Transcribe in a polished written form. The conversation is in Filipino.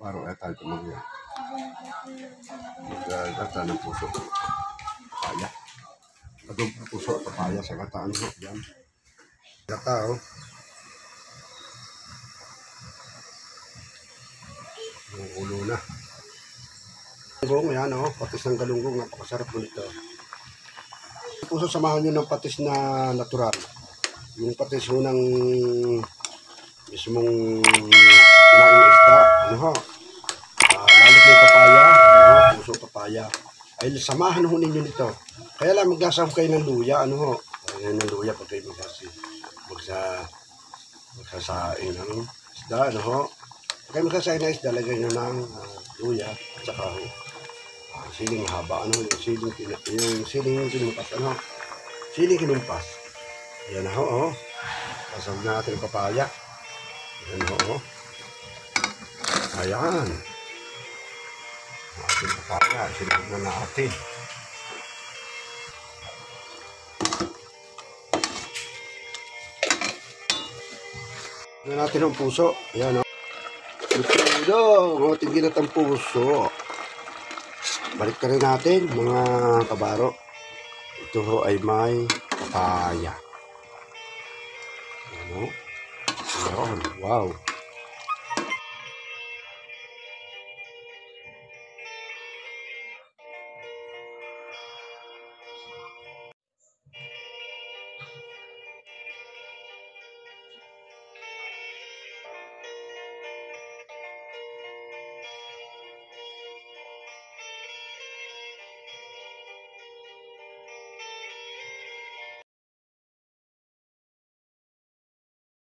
Parang ay tayo mag-gata ng puso. Papaya. Adog puso at papaya sa gataan ho. Yan. Gata oh. Yung ulo na. Galunggong yan oh. Patis ng galunggong. Napakasarap po nito. Puso samahan nyo ng patis na natural. Yung patis ho ng mismong kinaing isda. Ano ho? Lalo na yung papaya. Ano, puso papaya. Ay samahan ho ninyo nito. Kaya lang maglasaw kayo ng luya. Ano ho? Kaya ng luya pag kayo magsasaing ng isda. Ano ho? Pag kayo magsasaing ng isda, lagay nyo ng luya. At saka ho. Siling haba. Ano yung siling kinumpas. Ano? Siling kinumpas. Ayan ho. Oh. Pasag na natin yung papaya. Ayan ho. Oh. Ayan. Ating papaya. Sinig na natin. Ayan natin ang puso. Ayan o. Ito ang ating ginatang puso. Balik ka rin natin mga kabaro. Ito ho ay may papaya. Ayan o. Ayan. Wow.